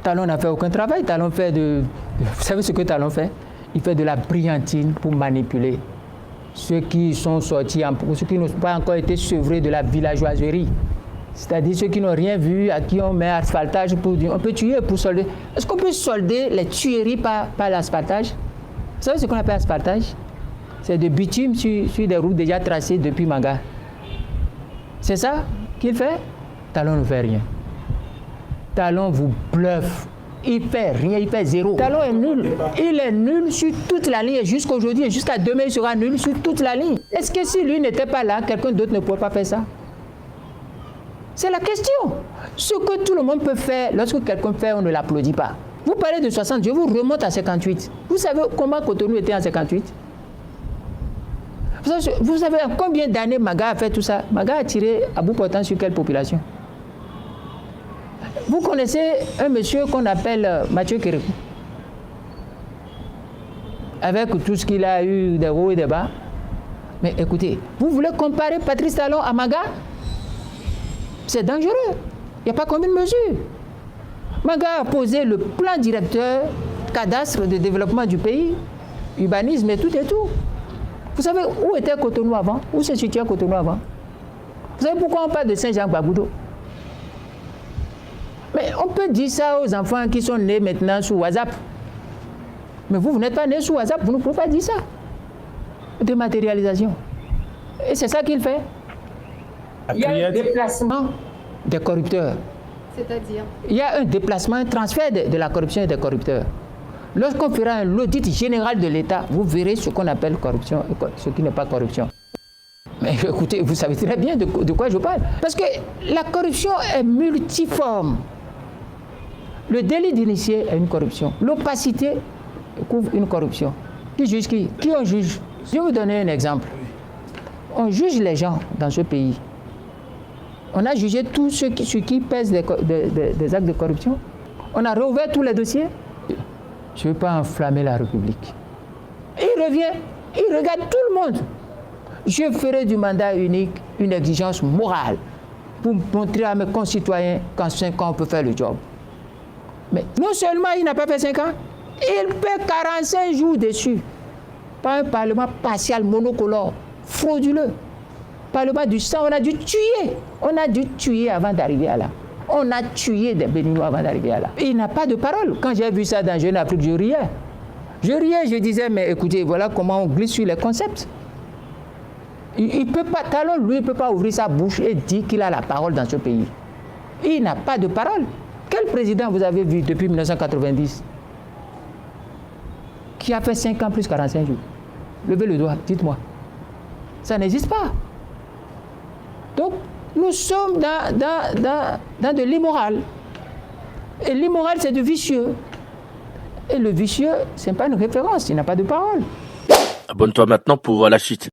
Talon n'a fait aucun travail. Talon fait de... Vous savez ce que Talon fait? Il fait de la brillantine pour manipuler ceux qui sont sortis, ceux qui n'ont pas encore été sevrés de la villageoiserie. C'est-à-dire ceux qui n'ont rien vu, à qui on met asphaltage pour dire... On peut tuer pour solder. Est-ce qu'on peut solder les tueries par l'asphaltage? Vous savez ce qu'on appelle asphaltage? C'est de bitume sur des routes déjà tracées depuis Manga. C'est ça qu'il fait? Talon ne fait rien. Talon vous bluffe. Il fait rien, il fait zéro. Talon est nul. Il est nul sur toute la ligne. Jusqu'à aujourd'hui et jusqu'à demain, il sera nul sur toute la ligne. Est-ce que si lui n'était pas là, quelqu'un d'autre ne pourrait pas faire ça? C'est la question. Ce que tout le monde peut faire, lorsque quelqu'un fait, on ne l'applaudit pas. Vous parlez de 60, je vous remonte à 58. Vous savez comment Cotonou était en 58? Vous savez combien d'années Maga a fait tout ça? Maga a tiré à bout portant sur quelle population? Vous connaissez un monsieur qu'on appelle Mathieu Kérékou? Avec tout ce qu'il a eu des hauts et des bas. Mais écoutez, vous voulez comparer Patrice Talon à Maga? C'est dangereux. Il n'y a pas combien de mesures. Maga a posé le plan directeur cadastre de développement du pays, urbanisme et tout et tout. Vous savez où était Cotonou avant? Où se situait Cotonou avant? Vous savez pourquoi on parle de Saint-Jean-Gbagoudo? Mais on peut dire ça aux enfants qui sont nés maintenant sous WhatsApp. Mais vous n'êtes pas nés sous WhatsApp, vous ne pouvez pas dire ça. Dématérialisation. Et c'est ça qu'il fait. Il y a un déplacement des corrupteurs. C'est-à-dire? Il y a un déplacement, un transfert de la corruption et des corrupteurs. Lorsqu'on fera un audit général de l'État, vous verrez ce qu'on appelle corruption et ce qui n'est pas corruption. Mais écoutez, vous savez très bien de quoi je parle. Parce que la corruption est multiforme. Le délit d'initié est une corruption. L'opacité couvre une corruption. Qui juge qui? Qui on juge? Je vais vous donner un exemple. On juge les gens dans ce pays. On a jugé tous ceux qui pèsent des actes de corruption. On a rouvert tous les dossiers. Je ne veux pas enflammer la République. Il revient, il regarde tout le monde. Je ferai du mandat unique une exigence morale pour montrer à mes concitoyens qu'en 5 ans, on peut faire le job. Mais non seulement il n'a pas fait 5 ans, il paie 45 jours dessus. Par un parlement partial monocolore, frauduleux. Parlement du sang, on a dû tuer. On a dû tuer avant d'arriver à là. On a tué des Béninois avant d'arriver à là. Il n'a pas de parole. Quand j'ai vu ça dans Jeune Afrique, je riais. Je disais, mais écoutez, voilà comment on glisse sur les concepts. Il peut pas, Talon, lui, il ne peut pas ouvrir sa bouche et dire qu'il a la parole dans ce pays. Il n'a pas de parole. Quel président vous avez vu depuis 1990 qui a fait 5 ans plus 45 jours? Levez le doigt, dites-moi. Ça n'existe pas. Donc, nous sommes dans de l'immoral. Et l'immoral, c'est du vicieux. Et le vicieux, ce n'est pas une référence, il n'a pas de parole. Abonne-toi maintenant pour voir la suite.